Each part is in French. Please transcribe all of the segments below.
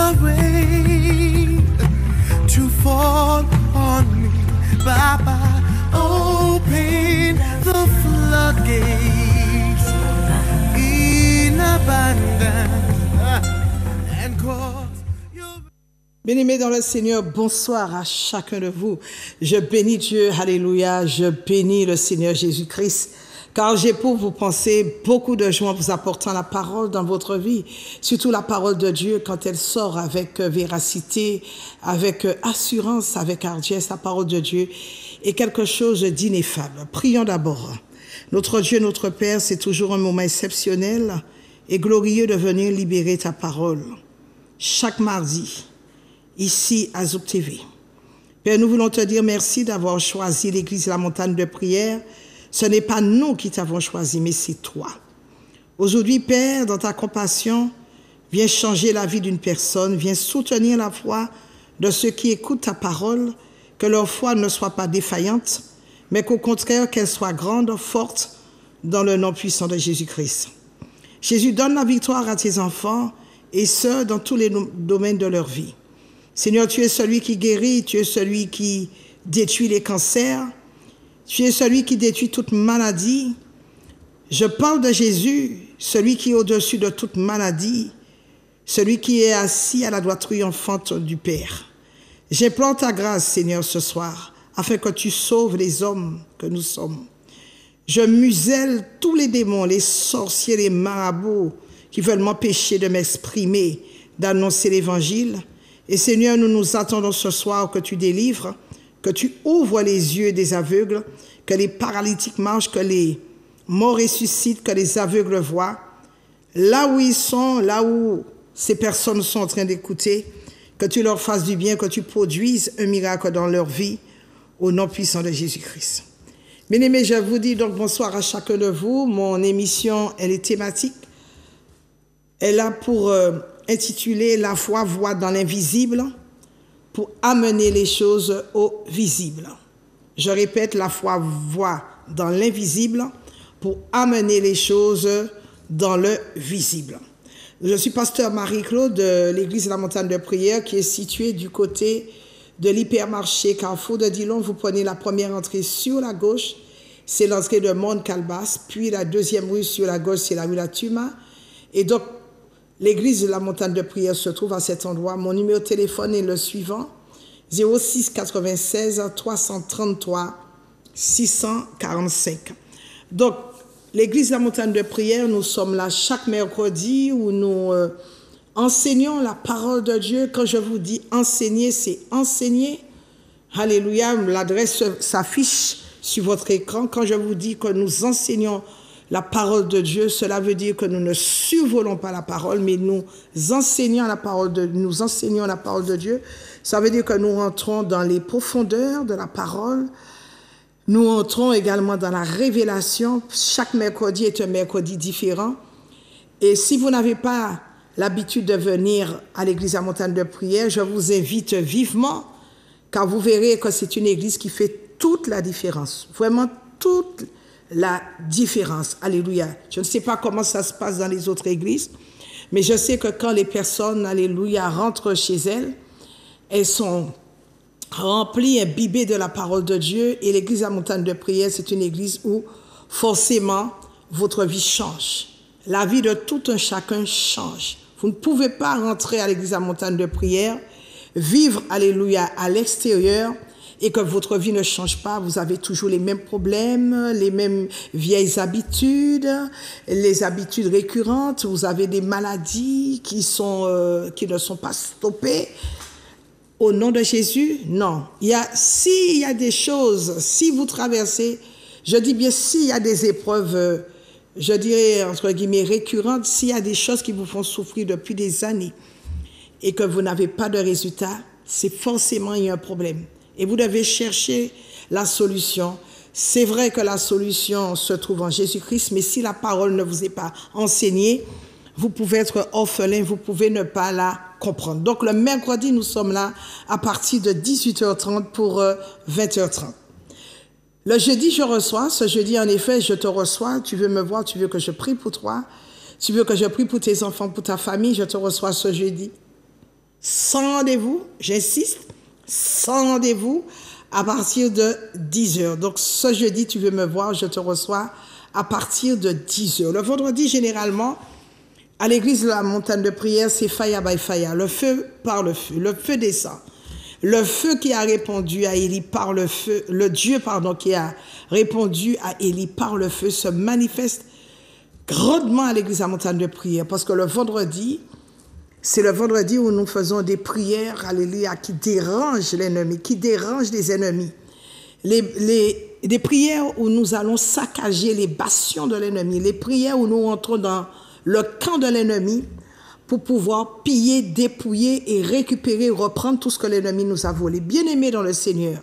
the rain to fall on me. Baba, open the floodgates in abundance and cause your... Bien-aimés dans le Seigneur, bonsoir à chacun de vous. Je bénis Dieu, alléluia, je bénis le Seigneur Jésus-Christ, car j'éprouve, vous pensez, beaucoup de joie en vous apportant la parole dans votre vie, surtout la parole de Dieu quand elle sort avec véracité, avec assurance, avec hardiesse. La parole de Dieu est quelque chose d'ineffable. Prions d'abord. Notre Dieu, notre Père, c'est toujours un moment exceptionnel et glorieux de venir libérer ta parole. Chaque mardi, ici à Zouk TV. Père, nous voulons te dire merci d'avoir choisi l'Église de la montagne de prière. Ce n'est pas nous qui t'avons choisi, mais c'est toi. Aujourd'hui, Père, dans ta compassion, viens changer la vie d'une personne, viens soutenir la foi de ceux qui écoutent ta parole, que leur foi ne soit pas défaillante, mais qu'au contraire, qu'elle soit grande, forte, dans le nom puissant de Jésus-Christ. Jésus, donne la victoire à tes enfants, et ce, dans tous les domaines de leur vie. Seigneur, tu es celui qui guérit, tu es celui qui détruit les cancers, tu es celui qui détruit toute maladie. Je parle de Jésus, celui qui est au-dessus de toute maladie, celui qui est assis à la droite triomphante du Père. J'implore ta grâce, Seigneur, ce soir, afin que tu sauves les hommes que nous sommes. Je muselle tous les démons, les sorciers, les marabouts qui veulent m'empêcher de m'exprimer, d'annoncer l'Évangile. Et Seigneur, nous nous attendons ce soir que tu délivres, que tu ouvres les yeux des aveugles, que les paralytiques marchent, que les morts ressuscitent, que les aveugles voient. Là où ils sont, là où ces personnes sont en train d'écouter, que tu leur fasses du bien, que tu produises un miracle dans leur vie, au nom puissant de Jésus-Christ. Bien-aimés, je vous dis donc bonsoir à chacun de vous. Mon émission, elle est thématique. Elle a pour intituler « La foi voit dans l'invisible » pour amener les choses au visible. Je répète, la foi voit dans l'invisible pour amener les choses dans le visible. Je suis pasteur Marie-Claude de l'Église de la montagne de prière qui est située du côté de l'hypermarché Carrefour de Dillon. Vous prenez la première entrée sur la gauche, c'est l'entrée de Mont-Calbas, puis la deuxième rue sur la gauche, c'est la rue La Tuma. Et donc, l'Église de la montagne de prière se trouve à cet endroit. Mon numéro de téléphone est le suivant, 06 96 333 645. Donc, l'Église de la montagne de prière, nous sommes là chaque mercredi où nous enseignons la parole de Dieu. Quand je vous dis enseigner, c'est enseigner. Alléluia, l'adresse s'affiche sur votre écran. Quand je vous dis que nous enseignons la parole de Dieu, cela veut dire que nous ne survolons pas la parole, mais nous enseignons la parole de Dieu. Ça veut dire que nous rentrons dans les profondeurs de la parole. Nous entrons également dans la révélation. Chaque mercredi est un mercredi différent. Et si vous n'avez pas l'habitude de venir à l'église à montagne de prière, je vous invite vivement, car vous verrez que c'est une église qui fait toute la différence. Vraiment toute la différence. Alléluia. Je ne sais pas comment ça se passe dans les autres églises, mais je sais que quand les personnes, alléluia, rentrent chez elles, elles sont remplies, imbibées de la parole de Dieu. Et l'église à montagne de prière, c'est une église où forcément votre vie change. La vie de tout un chacun change. Vous ne pouvez pas rentrer à l'église à montagne de prière, vivre, alléluia, à l'extérieur, et que votre vie ne change pas. Vous avez toujours les mêmes problèmes, les mêmes vieilles habitudes, les habitudes récurrentes. Vous avez des maladies qui ne sont pas stoppées. Au nom de Jésus, non. S'il y a des choses, si vous traversez, je dis bien s'il y a des épreuves, je dirais entre guillemets récurrentes, s'il y a des choses qui vous font souffrir depuis des années et que vous n'avez pas de résultat, c'est forcément il y a un problème. Et vous devez chercher la solution. C'est vrai que la solution se trouve en Jésus-Christ, mais si la parole ne vous est pas enseignée, vous pouvez être orphelin, vous pouvez ne pas la comprendre. Donc le mercredi, nous sommes là à partir de 18h30 pour 20h30. Le jeudi, je reçois. Ce jeudi, en effet, je te reçois. Tu veux me voir, tu veux que je prie pour toi. Tu veux que je prie pour tes enfants, pour ta famille. Je te reçois ce jeudi. sans rendez-vous, j'insiste, sans rendez-vous, à partir de 10h. Donc, ce jeudi, tu veux me voir, je te reçois à partir de 10h. Le vendredi, généralement, à l'église de la montagne de prière, c'est fire by fire, le feu par le feu descend. Le feu qui a répondu à Élie par le feu, le Dieu, qui a répondu à Élie par le feu se manifeste grandement à l'église de la montagne de prière, parce que le vendredi, c'est le vendredi où nous faisons des prières, alléluia, qui dérangent l'ennemi, qui dérangent les ennemis. Des prières où nous allons saccager les bastions de l'ennemi, les prières où nous entrons dans le camp de l'ennemi pour pouvoir piller, dépouiller et récupérer, reprendre tout ce que l'ennemi nous a volé. Bien-aimés dans le Seigneur,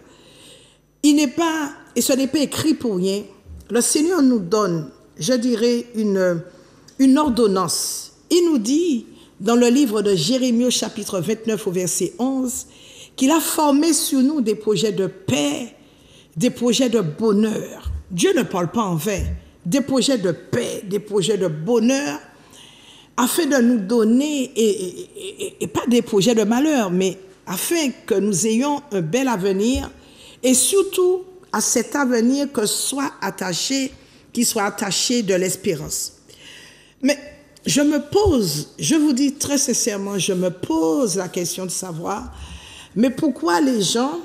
il n'est pas, et ce n'est pas écrit pour rien, le Seigneur nous donne, je dirais, une ordonnance. Il nous dit, dans le livre de Jérémie, chapitre 29, au verset 11, qu'il a formé sur nous des projets de paix, des projets de bonheur. Dieu ne parle pas en vain. Des projets de paix, des projets de bonheur, afin de nous donner, et pas des projets de malheur, mais afin que nous ayons un bel avenir, et surtout à cet avenir qu'il soit attaché de l'espérance. Mais je vous dis très sincèrement, je me pose la question de savoir, mais pourquoi les gens,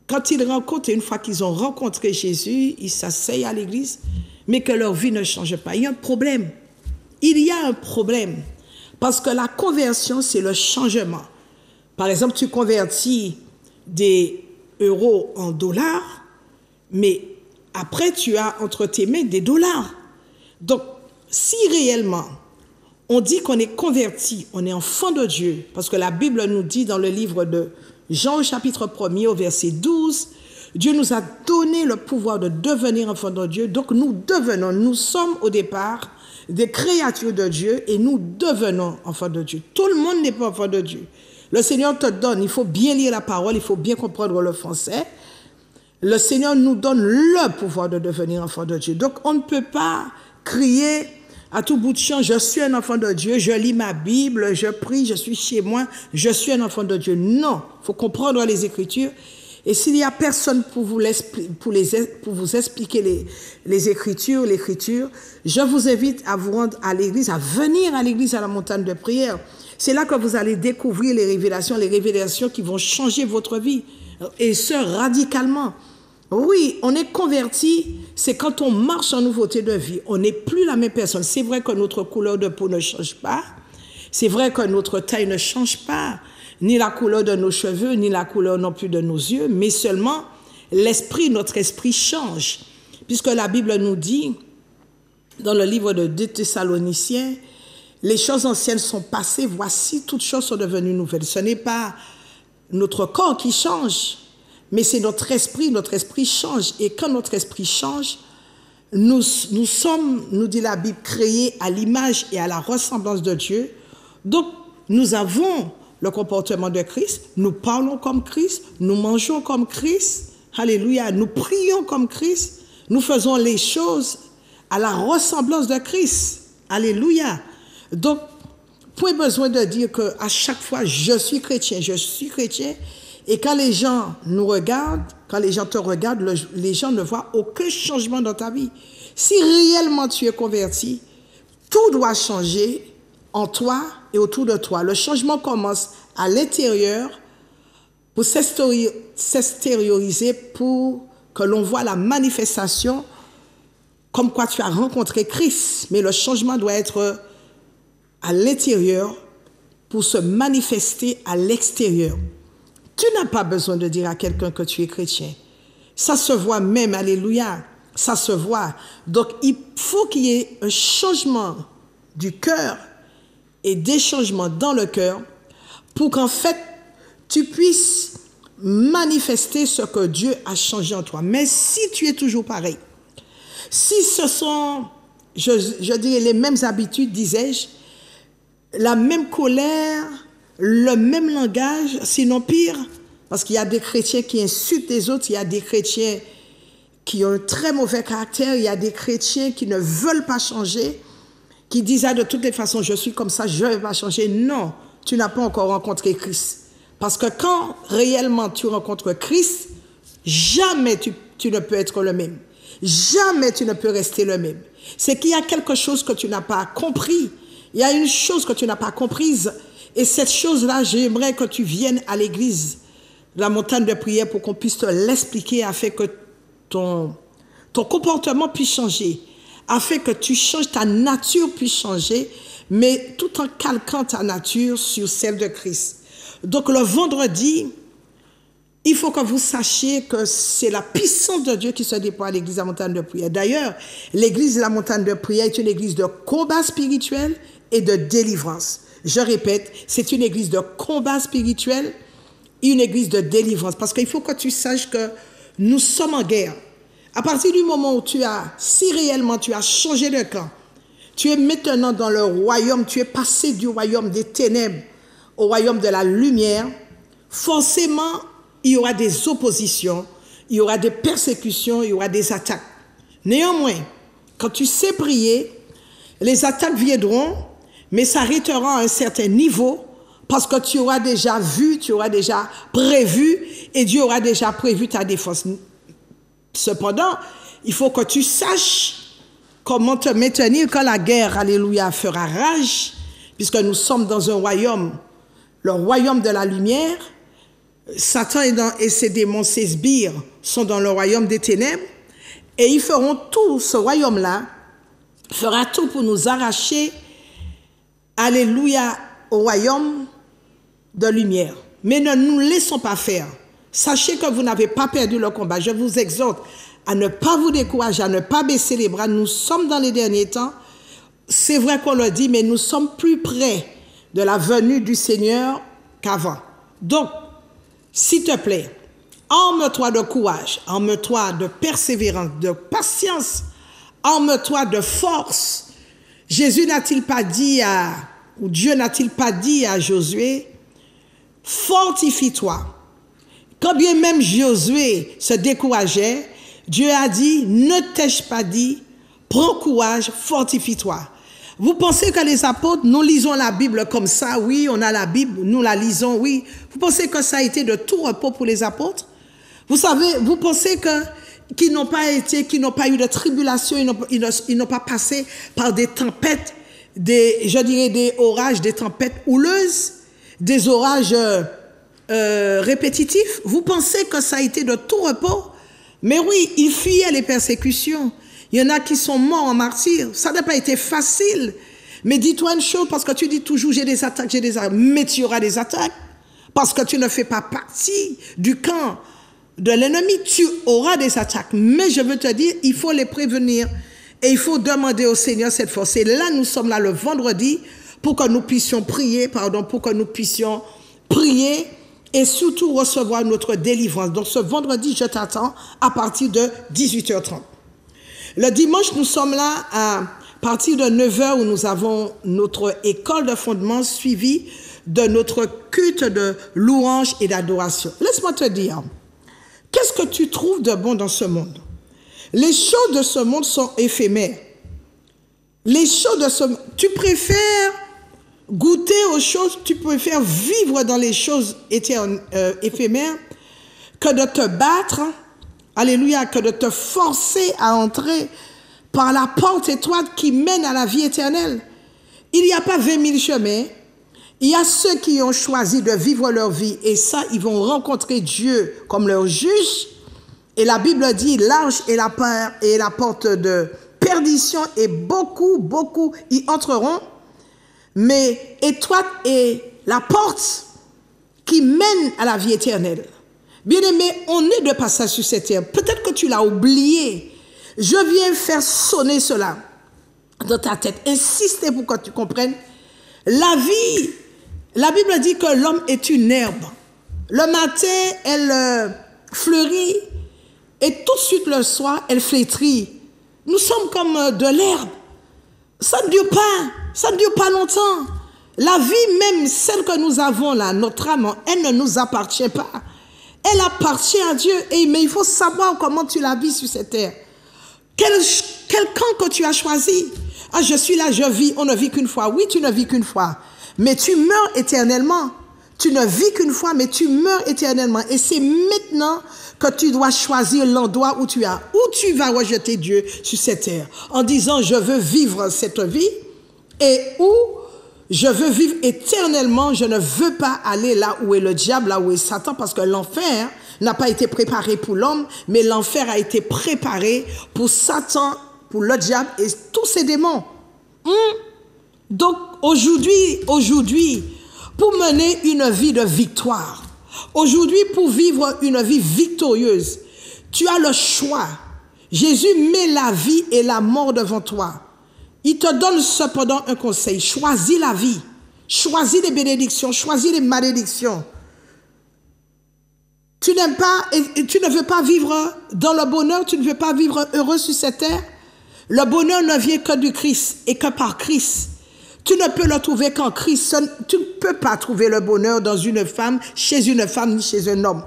quand ils rencontrent, une fois qu'ils ont rencontré Jésus, ils s'asseyent à l'église, mais que leur vie ne change pas. Il y a un problème. Il y a un problème. Parce que la conversion, c'est le changement. Par exemple, tu convertis des euros en dollars, mais après, tu as entre tes mains des dollars. Donc, si réellement, on dit qu'on est converti, on est enfant de Dieu, parce que la Bible nous dit dans le livre de Jean, au chapitre 1er, au verset 12, Dieu nous a donné le pouvoir de devenir enfants de Dieu. Donc nous sommes au départ des créatures de Dieu et nous devenons enfants de Dieu. Tout le monde n'est pas enfant de Dieu. Le Seigneur te donne, il faut bien lire la parole, il faut bien comprendre le français. Le Seigneur nous donne le pouvoir de devenir enfant de Dieu. Donc on ne peut pas crier à tout bout de champ, je suis un enfant de Dieu, je lis ma Bible, je prie, je suis chez moi, je suis un enfant de Dieu. Non, il faut comprendre les Écritures. Et s'il n'y a personne pour vous expliquer les Écritures, l'Écriture, je vous invite à vous rendre à l'église, à venir à l'église à la montagne de prière. C'est là que vous allez découvrir les révélations qui vont changer votre vie, et ce, radicalement. Oui, on est converti, c'est quand on marche en nouveauté de vie. On n'est plus la même personne. C'est vrai que notre couleur de peau ne change pas. C'est vrai que notre taille ne change pas. Ni la couleur de nos cheveux, ni la couleur non plus de nos yeux. Mais seulement, notre esprit change. Puisque la Bible nous dit, dans le livre de 2 Thessaloniciens, les choses anciennes sont passées, voici, toutes choses sont devenues nouvelles. Ce n'est pas notre corps qui change, mais c'est notre esprit change. Et quand notre esprit change, nous sommes, nous dit la Bible, créés à l'image et à la ressemblance de Dieu. Donc, nous avons le comportement de Christ, nous parlons comme Christ, nous mangeons comme Christ, alléluia, nous prions comme Christ, nous faisons les choses à la ressemblance de Christ, alléluia. Donc, point besoin de dire qu'à chaque fois, je suis chrétien, et quand les gens nous regardent, quand les gens te regardent, les gens ne voient aucun changement dans ta vie. Si réellement tu es converti, tout doit changer en toi et autour de toi. Le changement commence à l'intérieur pour s'extérioriser, pour que l'on voit la manifestation comme quoi tu as rencontré Christ. Mais le changement doit être à l'intérieur pour se manifester à l'extérieur. Tu n'as pas besoin de dire à quelqu'un que tu es chrétien. Ça se voit même, alléluia, ça se voit. Donc, il faut qu'il y ait un changement du cœur et des changements dans le cœur pour qu'en fait, tu puisses manifester ce que Dieu a changé en toi. Mais si tu es toujours pareil, si ce sont, je dirais, les mêmes habitudes, disais-je, la même colère, le même langage, sinon pire, parce qu'il y a des chrétiens qui insultent les autres, il y a des chrétiens qui ont un très mauvais caractère, il y a des chrétiens qui ne veulent pas changer, qui disait de toutes les façons, je suis comme ça, je ne vais pas changer. Non, tu n'as pas encore rencontré Christ. Parce que quand réellement tu rencontres Christ, jamais tu ne peux être le même. Jamais tu ne peux rester le même. C'est qu'il y a quelque chose que tu n'as pas compris. Il y a une chose que tu n'as pas comprise. Et cette chose-là, j'aimerais que tu viennes à l'église, la montagne de prière, pour qu'on puisse te l'expliquer afin que ton comportement puisse changer, afin que tu changes, ta nature puisse changer, mais tout en calquant ta nature sur celle de Christ. Donc le vendredi, il faut que vous sachiez que c'est la puissance de Dieu qui se déploie à l'église de la montagne de prière. D'ailleurs, l'église de la montagne de prière est une église de combat spirituel et de délivrance. Je répète, c'est une église de combat spirituel et une église de délivrance. Parce qu'il faut que tu saches que nous sommes en guerre. À partir du moment où si réellement tu as changé de camp, tu es maintenant dans le royaume, tu es passé du royaume des ténèbres au royaume de la lumière, forcément, il y aura des oppositions, il y aura des persécutions, il y aura des attaques. Néanmoins, quand tu sais prier, les attaques viendront, mais s'arrêteront à un certain niveau parce que tu auras déjà vu, tu auras déjà prévu et Dieu aura déjà prévu ta défense. Cependant, il faut que tu saches comment te maintenir quand la guerre, alléluia, fera rage, puisque nous sommes dans un royaume, le royaume de la lumière. Satan et ses démons, ses sbires, sont dans le royaume des ténèbres, et ils feront tout, ce royaume-là, fera tout pour nous arracher, alléluia, au royaume de lumière. Mais ne nous laissons pas faire. Sachez que vous n'avez pas perdu le combat. Je vous exhorte à ne pas vous décourager, à ne pas baisser les bras. Nous sommes dans les derniers temps. C'est vrai qu'on le dit, mais nous sommes plus près de la venue du Seigneur qu'avant. Donc, s'il te plaît, arme-toi de courage, arme-toi de persévérance, de patience, arme-toi de force. Jésus n'a-t-il pas dit ou Dieu n'a-t-il pas dit à Josué, fortifie-toi. Quand bien même Josué se décourageait, Dieu a dit, ne t'ai-je pas dit, prends courage, fortifie-toi. Vous pensez que les apôtres, nous lisons la Bible comme ça, oui, on a la Bible, nous la lisons, oui. Vous pensez que ça a été de tout repos pour les apôtres? Vous savez, vous pensez qu'ils n'ont pas eu de tribulation, ils n'ont pas passé par des tempêtes, je dirais des orages, des tempêtes houleuses, des orages répétitifs? Vous pensez que ça a été de tout repos? Mais oui, ils fuyaient les persécutions. Il y en a qui sont morts en martyrs. Ça n'a pas été facile. Mais dis-toi une chose, parce que tu dis toujours j'ai des attaques, mais tu auras des attaques. Parce que tu ne fais pas partie du camp de l'ennemi, tu auras des attaques. Mais je veux te dire, il faut les prévenir. Et il faut demander au Seigneur cette force. Et là, nous sommes là le vendredi pour que nous puissions prier, et surtout recevoir notre délivrance. Donc ce vendredi, je t'attends à partir de 18h30. Le dimanche, nous sommes là à partir de 9h où nous avons notre école de fondement suivie de notre culte de louange et d'adoration. Laisse-moi te dire, qu'est-ce que tu trouves de bon dans ce monde? Les choses de ce monde sont éphémères. Les choses de ce monde, tu préfères goûter aux choses, tu préfères vivre dans les choses éphémères que de te battre, alléluia, que de te forcer à entrer par la porte étroite qui mène à la vie éternelle. Il n'y a pas 20 000 chemins. Il y a ceux qui ont choisi de vivre leur vie et ça, ils vont rencontrer Dieu comme leur juge. Et la Bible dit, large est la porte de perdition et beaucoup y entreront. Mais étroite est la porte qui mène à la vie éternelle. Bien-aimé, on est de passage sur cette terre. Peut-être que tu l'as oublié. Je viens faire sonner cela dans ta tête. Insister pour que tu comprennes. La vie, la Bible dit que l'homme est une herbe. Le matin, elle fleurit et tout de suite le soir, elle flétrit. Nous sommes comme de l'herbe. Ça ne dure pas longtemps. La vie même, celle que nous avons là, notre âme, elle ne nous appartient pas. Elle appartient à Dieu. Mais il faut savoir comment tu la vis sur cette terre. Quel camp que tu as choisi. Ah, je suis là, je vis, on ne vit qu'une fois. Oui, tu ne vis qu'une fois, mais tu meurs éternellement. Tu ne vis qu'une fois, mais tu meurs éternellement. Et c'est maintenant que tu dois choisir l'endroit où tu as, où tu vas rejeter Dieu sur cette terre, en disant, je veux vivre cette vie, et où je veux vivre éternellement, je ne veux pas aller là où est le diable, là où est Satan, parce que l'enfer n'a pas été préparé pour l'homme, mais l'enfer a été préparé pour Satan, pour le diable et tous ses démons. Donc aujourd'hui, pour mener une vie de victoire, aujourd'hui pour vivre une vie victorieuse, tu as le choix. Jésus met la vie et la mort devant toi. Il te donne cependant un conseil. Choisis la vie. Choisis les bénédictions. Choisis les malédictions. Tu n'aimes pas, et tu ne veux pas vivre dans le bonheur. Tu ne veux pas vivre heureux sur cette terre. Le bonheur ne vient que du Christ et que par Christ. Tu ne peux le trouver qu'en Christ. Tu ne peux pas trouver le bonheur dans une femme, ni chez un homme.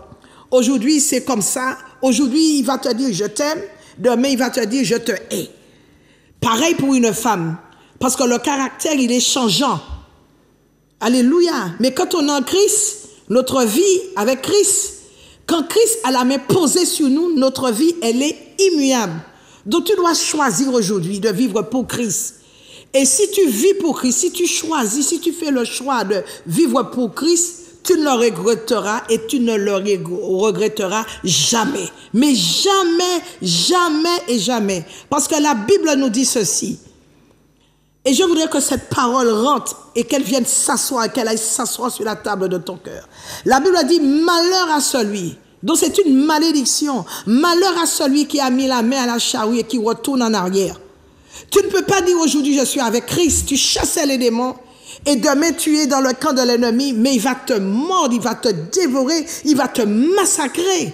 Aujourd'hui, c'est comme ça. Aujourd'hui, il va te dire « je t'aime ». Demain, il va te dire « je te hais ». Pareil pour une femme, parce que le caractère, il est changeant. Alléluia. Mais quand on est en Christ, notre vie avec Christ, quand Christ a la main posée sur nous, notre vie, elle est immuable. Donc tu dois choisir aujourd'hui de vivre pour Christ. Et si tu vis pour Christ, si tu choisis, si tu fais le choix de vivre pour Christ, tu ne le regretteras et tu ne le regretteras jamais. Mais jamais, jamais et jamais. Parce que la Bible nous dit ceci. Et je voudrais que cette parole rentre et qu'elle vienne s'asseoir, qu'elle aille s'asseoir sur la table de ton cœur. La Bible dit, malheur à celui. Donc c'est une malédiction. Malheur à celui qui a mis la main à la charrue et qui retourne en arrière. Tu ne peux pas dire aujourd'hui je suis avec Christ. Tu chassais les démons. Et demain, tu es dans le camp de l'ennemi, mais il va te mordre, il va te dévorer, il va te massacrer.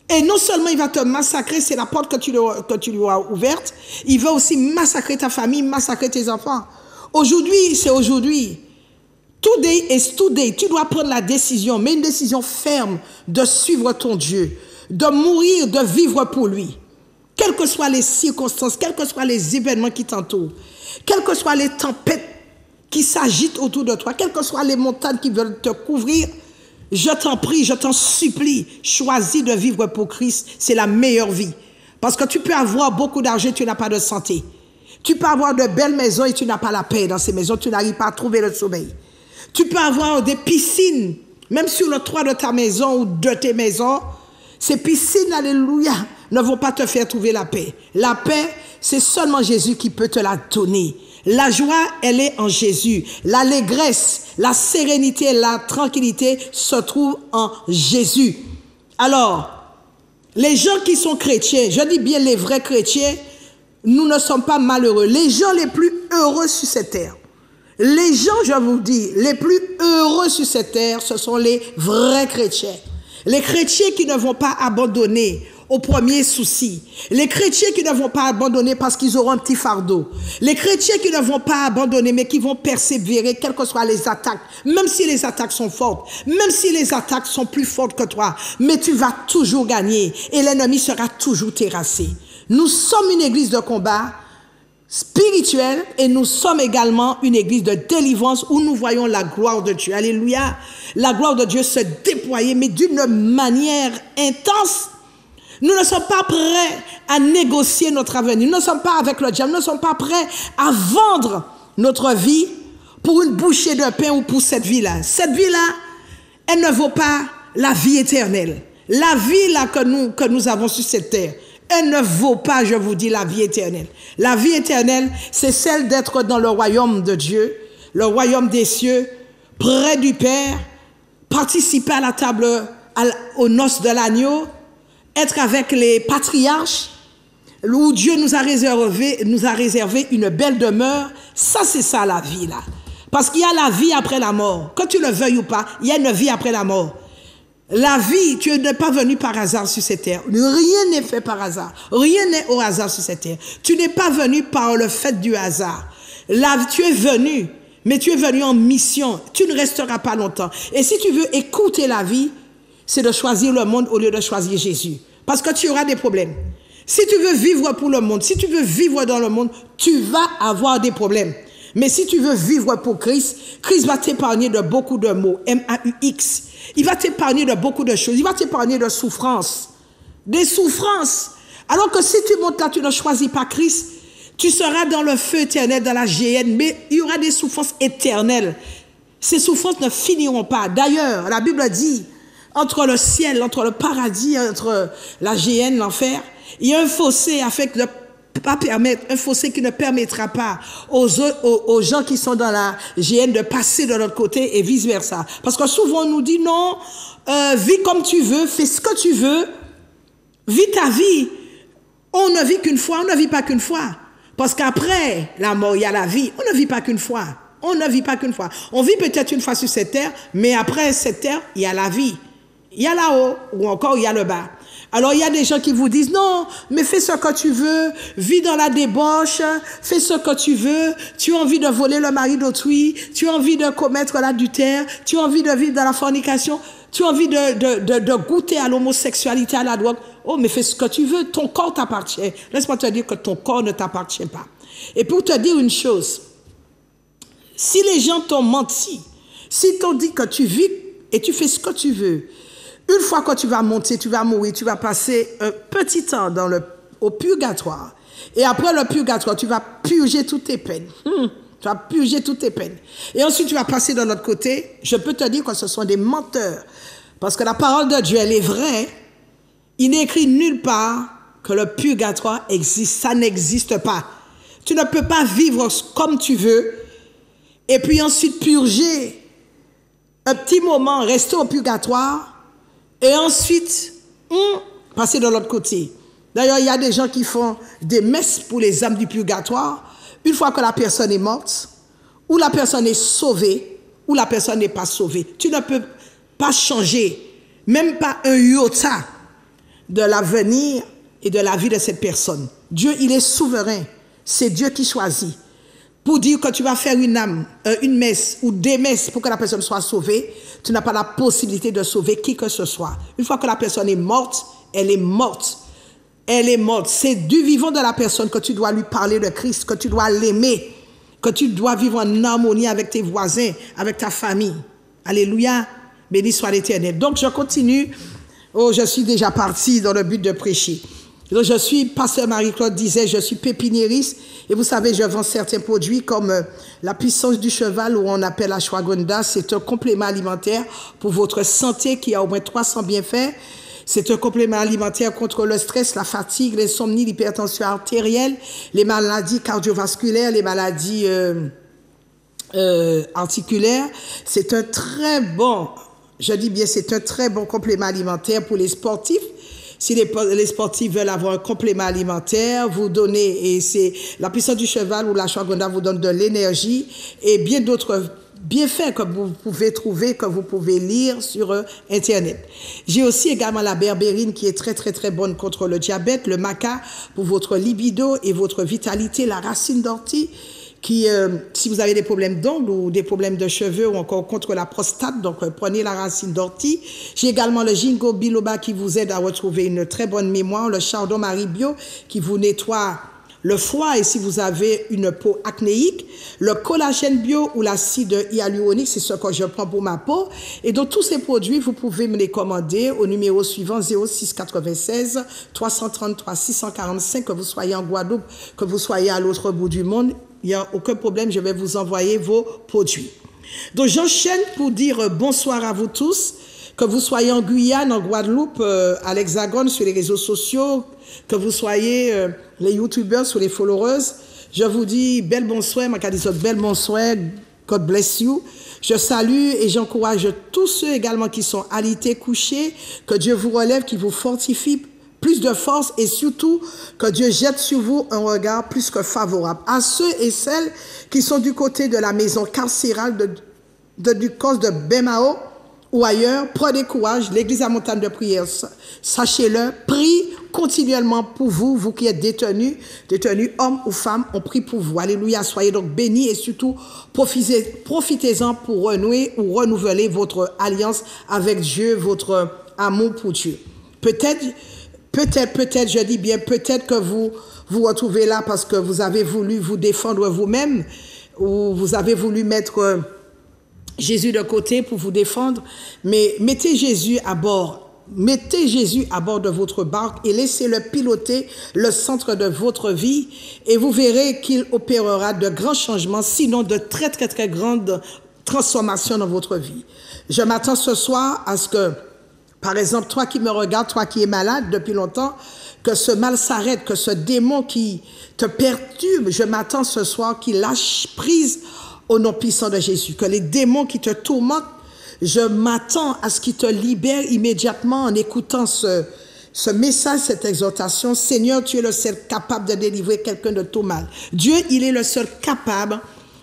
Et non seulement il va te massacrer, c'est la porte que tu lui as ouverte, il va aussi massacrer ta famille, massacrer tes enfants. Aujourd'hui, c'est aujourd'hui. Today is today. Tu dois prendre la décision, mais une décision ferme de suivre ton Dieu, de mourir, de vivre pour lui. Quelles que soient les circonstances, quels que soient les événements qui t'entourent, quelles que soient les tempêtes qui s'agitent autour de toi, quelles que soient les montagnes qui veulent te couvrir, je t'en prie, je t'en supplie, choisis de vivre pour Christ, c'est la meilleure vie. Parce que tu peux avoir beaucoup d'argent et tu n'as pas de santé. Tu peux avoir de belles maisons et tu n'as pas la paix dans ces maisons, tu n'arrives pas à trouver le sommeil. Tu peux avoir des piscines, même sur le toit de ta maison ou de tes maisons, ces piscines, alléluia, ne vont pas te faire trouver la paix. La paix, c'est seulement Jésus qui peut te la donner. La joie, elle est en Jésus. L'allégresse, la sérénité, la tranquillité se trouvent en Jésus. Alors, les gens qui sont chrétiens, je dis bien les vrais chrétiens, nous ne sommes pas malheureux. Les gens les plus heureux sur cette terre, les gens, je vous dis, les plus heureux sur cette terre, ce sont les vrais chrétiens. Les chrétiens qui ne vont pas abandonner au premier souci. Les chrétiens qui ne vont pas abandonner parce qu'ils auront un petit fardeau. Les chrétiens qui ne vont pas abandonner mais qui vont persévérer quelles que soient les attaques. Même si les attaques sont fortes, même si les attaques sont plus fortes que toi, mais tu vas toujours gagner et l'ennemi sera toujours terrassé. Nous sommes une église de combat spirituel et nous sommes également une église de délivrance où nous voyons la gloire de Dieu. Alléluia. La gloire de Dieu se déployer mais d'une manière intense. Nous ne sommes pas prêts à négocier notre avenir. Nous ne sommes pas avec le diable. Nous ne sommes pas prêts à vendre notre vie pour une bouchée de pain ou pour cette vie-là. Cette vie-là, elle ne vaut pas la vie éternelle. La vie là que nous avons sur cette terre, elle ne vaut pas, je vous dis, la vie éternelle. La vie éternelle, c'est celle d'être dans le royaume de Dieu, le royaume des cieux, près du Père, participer à la table, aux noces de l'agneau, être avec les patriarches, où Dieu nous a réservé une belle demeure. Ça, c'est ça la vie là. Parce qu'il y a la vie après la mort. Que tu le veuilles ou pas, il y a une vie après la mort. La vie, tu n'es pas venu par hasard sur cette terre. Rien n'est fait par hasard. Rien n'est au hasard sur cette terre. Tu n'es pas venu par le fait du hasard. Là, tu es venu, mais tu es venu en mission. Tu ne resteras pas longtemps. Et si tu veux écouter la vie, c'est de choisir le monde au lieu de choisir Jésus. Parce que tu auras des problèmes. Si tu veux vivre pour le monde, si tu veux vivre dans le monde, tu vas avoir des problèmes. Mais si tu veux vivre pour Christ, Christ va t'épargner de beaucoup de mots, M-A-U-X. Il va t'épargner de beaucoup de choses. Il va t'épargner de souffrances. Des souffrances. Alors que si tu montes là, tu ne choisis pas Christ, tu seras dans le feu éternel, dans la géhenne, mais il y aura des souffrances éternelles. Ces souffrances ne finiront pas. D'ailleurs, la Bible dit, entre le ciel, entre le paradis, entre la géhenne, l'enfer, il y a un fossé afin de pas permettre, un fossé qui ne permettra pas aux gens qui sont dans la géhenne de passer de l'autre côté et vice versa. Parce que souvent on nous dit non, vis comme tu veux, fais ce que tu veux, vis ta vie. On ne vit qu'une fois, on ne vit pas qu'une fois. Parce qu'après la mort, il y a la vie. On ne vit pas qu'une fois. On ne vit pas qu'une fois. On vit peut-être une fois sur cette terre, mais après cette terre, il y a la vie. Il y a là-haut, ou encore il y a le bas. Alors il y a des gens qui vous disent, non, mais fais ce que tu veux, vis dans la débauche, fais ce que tu veux, tu as envie de voler le mari d'autrui, tu as envie de commettre l'adultère, tu as envie de vivre dans la fornication, tu as envie de goûter à l'homosexualité, à la drogue. Oh, mais fais ce que tu veux, ton corps t'appartient. Laisse-moi te dire que ton corps ne t'appartient pas. Et pour te dire une chose, si les gens t'ont menti, s'ils t'ont dit que tu vis et tu fais ce que tu veux, une fois que tu vas monter, tu vas mourir, tu vas passer un petit temps au purgatoire. Et après le purgatoire, tu vas purger toutes tes peines. Tu vas purger toutes tes peines. Et ensuite, tu vas passer de l'autre côté. Je peux te dire que ce sont des menteurs. Parce que la parole de Dieu, elle est vraie. Il n'est écrit nulle part que le purgatoire existe. Ça n'existe pas. Tu ne peux pas vivre comme tu veux et puis ensuite purger un petit moment, rester au purgatoire et ensuite passer de l'autre côté. D'ailleurs, il y a des gens qui font des messes pour les âmes du purgatoire une fois que la personne est morte, ou la personne est sauvée, ou la personne n'est pas sauvée. Tu ne peux pas changer, même pas un iota de l'avenir et de la vie de cette personne. Dieu, il est souverain. C'est Dieu qui choisit. Pour dire que tu vas faire une messe ou des messes pour que la personne soit sauvée, tu n'as pas la possibilité de sauver qui que ce soit. Une fois que la personne est morte, elle est morte. Elle est morte. C'est du vivant de la personne que tu dois lui parler de Christ, que tu dois l'aimer, que tu dois vivre en harmonie avec tes voisins, avec ta famille. Alléluia. Béni soit l'Éternel. Donc, je continue. Oh, je suis déjà parti dans le but de prêcher. Donc, pasteur Marie-Claude disait, je suis pépiniériste. Et vous savez, je vends certains produits comme la puissance du cheval, où on appelle ashwagandha. C'est un complément alimentaire pour votre santé qui a au moins 300 bienfaits. C'est un complément alimentaire contre le stress, la fatigue, l'insomnie, l'hypertension artérielle, les maladies cardiovasculaires, les maladies articulaires. C'est un très bon, je dis bien, c'est un très bon complément alimentaire pour les sportifs. Si les sportifs veulent avoir un complément alimentaire, vous donnez, et c'est la puissance du cheval ou l'ashwagandha vous donne de l'énergie et bien d'autres bienfaits que vous pouvez trouver, que vous pouvez lire sur Internet. J'ai aussi également la berbérine qui est très très très bonne contre le diabète, le maca pour votre libido et votre vitalité, la racine d'ortie qui, si vous avez des problèmes d'ongles ou des problèmes de cheveux ou encore contre la prostate, donc prenez la racine d'ortie. J'ai également le ginkgo biloba qui vous aide à retrouver une très bonne mémoire, le chardon Marie Bio qui vous nettoie le foie et si vous avez une peau acnéique, le collagène bio ou l'acide hyaluronique, c'est ce que je prends pour ma peau. Et donc tous ces produits, vous pouvez me les commander au numéro suivant 06 96 333 645, que vous soyez en Guadeloupe, que vous soyez à l'autre bout du monde. Il n'y a aucun problème, je vais vous envoyer vos produits. Donc j'enchaîne pour dire bonsoir à vous tous, que vous soyez en Guyane, en Guadeloupe, à l'Hexagone, sur les réseaux sociaux, que vous soyez les youtubeurs, sur les followers. Je vous dis bel bonsoir, ma cadisot, bel bonsoir, God bless you. Je salue et j'encourage tous ceux également qui sont alités, couchés, que Dieu vous relève, qu'il vous fortifie, plus de force et surtout que Dieu jette sur vous un regard plus que favorable. À ceux et celles qui sont du côté de la maison carcérale du cause de Bemao ou ailleurs, prenez courage, l'église à montagne de prière, sachez-le, prie continuellement pour vous, vous qui êtes détenus, hommes ou femmes, on prie pour vous. Alléluia, soyez donc bénis et surtout profitez-en pour renouer ou renouveler votre alliance avec Dieu, votre amour pour Dieu. Peut-être peut-être, je dis bien peut-être que vous vous retrouvez là parce que vous avez voulu vous défendre vous-même ou vous avez voulu mettre Jésus de côté pour vous défendre, mais mettez Jésus à bord. Mettez Jésus à bord de votre barque et laissez-le piloter le centre de votre vie et vous verrez qu'il opérera de grands changements, sinon de très, très, très grandes transformations dans votre vie. Je m'attends ce soir à ce que, par exemple, toi qui me regardes, toi qui es malade depuis longtemps, que ce mal s'arrête, que ce démon qui te perturbe, je m'attends ce soir qu'il lâche prise au nom puissant de Jésus. Que les démons qui te tourmentent, je m'attends à ce qu'ils te libèrent immédiatement en écoutant ce message, cette exhortation. Seigneur, tu es le seul capable de délivrer quelqu'un de tout mal. Dieu, il est le seul capable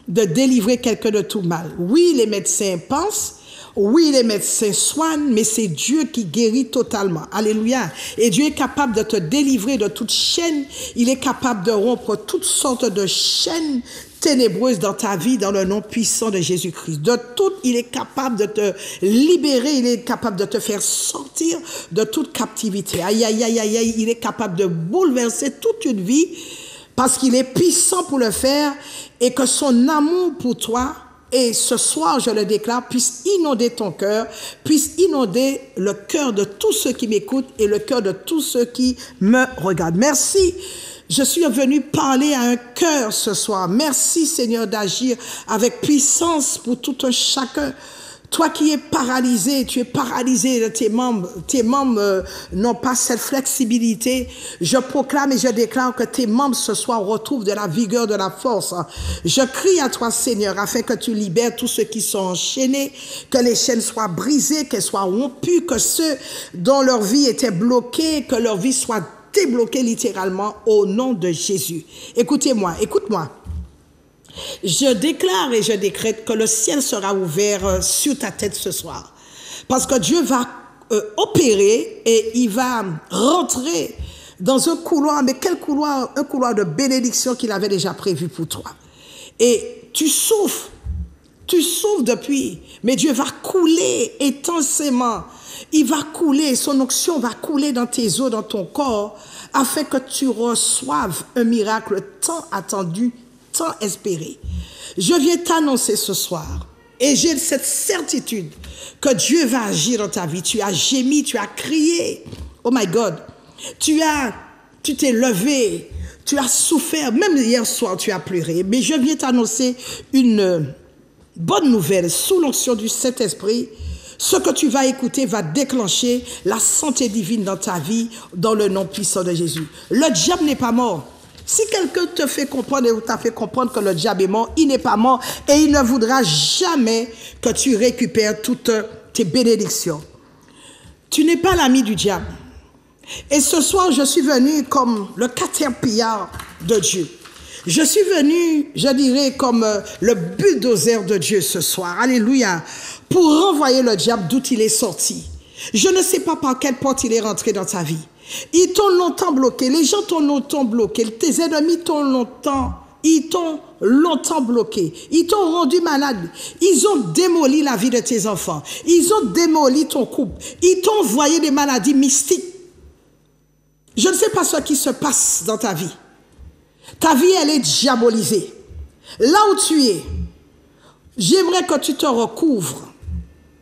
de délivrer quelqu'un de tout mal. Oui, les médecins pensent, oui, les médecins soignent, mais c'est Dieu qui guérit totalement. Alléluia. Et Dieu est capable de te délivrer de toute chaîne. Il est capable de rompre toutes sortes de chaînes ténébreuses dans ta vie, dans le nom puissant de Jésus-Christ. De tout, il est capable de te libérer, il est capable de te faire sortir de toute captivité. Aïe, aïe, aïe, aïe, aïe, il est capable de bouleverser toute une vie parce qu'il est puissant pour le faire et que son amour pour toi, et ce soir, je le déclare, puisse inonder ton cœur, puisse inonder le cœur de tous ceux qui m'écoutent et le cœur de tous ceux qui me regardent. Merci. Je suis venu parler à un cœur ce soir. Merci Seigneur d'agir avec puissance pour tout un chacun. Toi qui es paralysé, tu es paralysé de tes membres. Tes membres n'ont pas cette flexibilité. Je proclame et je déclare que tes membres ce soir retrouvent de la vigueur, de la force. Je crie à toi Seigneur afin que tu libères tous ceux qui sont enchaînés, que les chaînes soient brisées, qu'elles soient rompues, que ceux dont leur vie était bloquée, que leur vie soit débloquée littéralement au nom de Jésus. Écoutez-moi, écoute-moi. Je déclare et je décrète que le ciel sera ouvert sur ta tête ce soir. Parce que Dieu va opérer et il va rentrer dans un couloir. Mais quel couloir? Un couloir de bénédiction qu'il avait déjà prévu pour toi. Et tu souffres depuis. Mais Dieu va couler intensément. Il va couler, son onction va couler dans tes os, dans ton corps, afin que tu reçoives un miracle tant attendu, tant espéré. Je viens t'annoncer ce soir, et j'ai cette certitude que Dieu va agir dans ta vie. Tu as gémi, tu as crié. Oh my God. Tu t'es levé, tu as souffert. Même hier soir, tu as pleuré. Mais je viens t'annoncer une bonne nouvelle sous l'onction du Saint-Esprit. Ce que tu vas écouter va déclencher la santé divine dans ta vie, dans le nom puissant de Jésus. Le diable n'est pas mort. Si quelqu'un te fait comprendre ou t'a fait comprendre que le diable est mort, il n'est pas mort et il ne voudra jamais que tu récupères toutes tes bénédictions. Tu n'es pas l'ami du diable. Et ce soir, je suis venu comme le caterpillar de Dieu. Je suis venu, je dirais, comme le bulldozer de Dieu ce soir. Alléluia. Pour renvoyer le diable d'où il est sorti. Je ne sais pas par quelle porte il est rentré dans ta vie. Ils t'ont longtemps bloqué. Les gens t'ont longtemps bloqué. Tes ennemis t'ont longtemps bloqué. Ils t'ont rendu malade. Ils ont démoli la vie de tes enfants. Ils ont démoli ton couple. Ils t'ont envoyé des maladies mystiques. Je ne sais pas ce qui se passe dans ta vie. Ta vie, elle est diabolisée. Là où tu es, j'aimerais que tu te recouvres.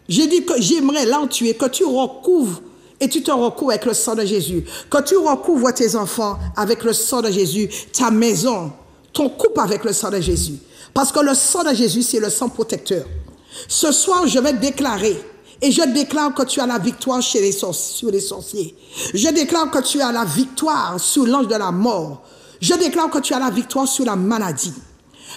J'ai dit que j'aimerais, là où tu es, que tu recouvres et tu te recouvres avec le sang de Jésus. Que tu recouvres tes enfants avec le sang de Jésus, ta maison, ton couple avec le sang de Jésus. Parce que le sang de Jésus, c'est le sang protecteur. Ce soir, je vais déclarer, et je déclare que tu as la victoire sur les sorciers. Je déclare que tu as la victoire sur l'ange de la mort. Je déclare que tu as la victoire sur la maladie.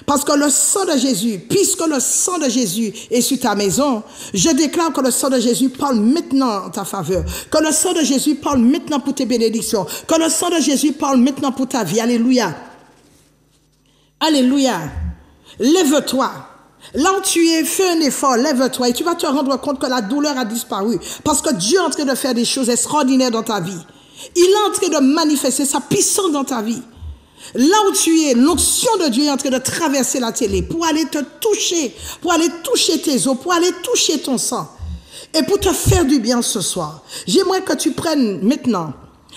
Parce que le sang de Jésus, puisque le sang de Jésus est sur ta maison, je déclare que le sang de Jésus parle maintenant en ta faveur. Que le sang de Jésus parle maintenant pour tes bénédictions. Que le sang de Jésus parle maintenant pour ta vie. Alléluia. Alléluia. Lève-toi. Là où tu es, fais un effort, lève-toi et tu vas te rendre compte que la douleur a disparu. Parce que Dieu est en train de faire des choses extraordinaires dans ta vie. Il est en train de manifester sa puissance dans ta vie. Là où tu es, l'onction de Dieu est en train de traverser la télé pour aller te toucher, pour aller toucher tes os, pour aller toucher ton sang et pour te faire du bien ce soir. J'aimerais que tu prennes maintenant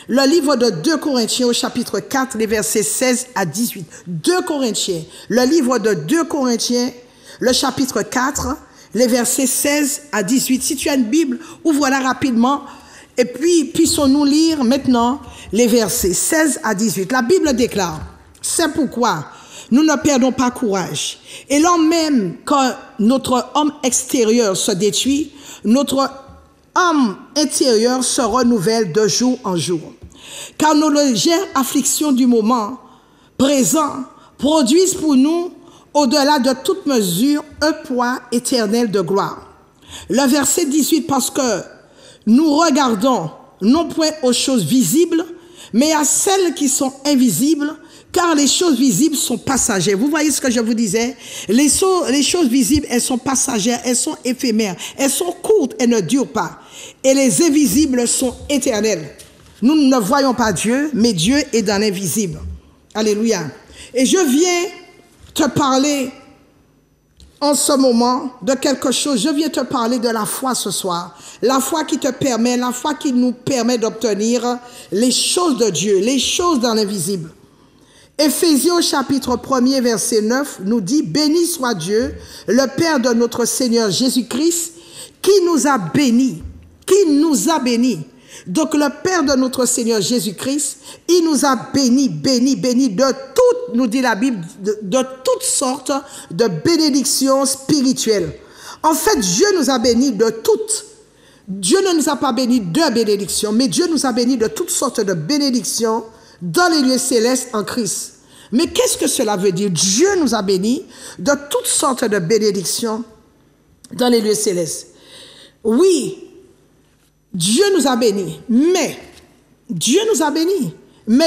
Le livre de 2 Corinthiens au chapitre 4, les versets 16 à 18. 2 Corinthiens, le livre de 2 Corinthiens, le chapitre 4, les versets 16 à 18. Si tu as une Bible, ouvre-la rapidement. Et puis, puissons-nous lire maintenant les versets 16 à 18. La Bible déclare, « C'est pourquoi nous ne perdons pas courage. Et lors même que notre homme extérieur se détruit, notre homme intérieur se renouvelle de jour en jour. Car nos légères afflictions du moment présent produisent pour nous, au-delà de toute mesure, un poids éternel de gloire. » Le verset 18, parce que nous regardons non point aux choses visibles, mais à celles qui sont invisibles, car les choses visibles sont passagères. Vous voyez ce que je vous disais? Les choses visibles, elles sont passagères, elles sont éphémères, elles sont courtes, elles ne durent pas. Et les invisibles sont éternelles. Nous ne voyons pas Dieu, mais Dieu est dans l'invisible. Alléluia. Et je viens te parler en ce moment de quelque chose. Je viens te parler de la foi ce soir. La foi qui te permet, la foi qui nous permet d'obtenir les choses de Dieu, les choses dans l'invisible. Éphésiens chapitre 1er verset 9 nous dit « Béni soit Dieu, le Père de notre Seigneur Jésus-Christ, qui nous a bénis. » Qui nous a bénis. Donc le Père de notre Seigneur Jésus-Christ, il nous a bénis de toutes, nous dit la Bible, de toutes sortes de bénédictions spirituelles. En fait, Dieu nous a bénis de toutes. Dieu ne nous a pas bénis de bénédictions, mais Dieu nous a bénis de toutes sortes de bénédictions dans les lieux célestes en Christ. Mais qu'est-ce que cela veut dire? Dieu nous a bénis de toutes sortes de bénédictions dans les lieux célestes. Oui, Dieu nous a bénis, mais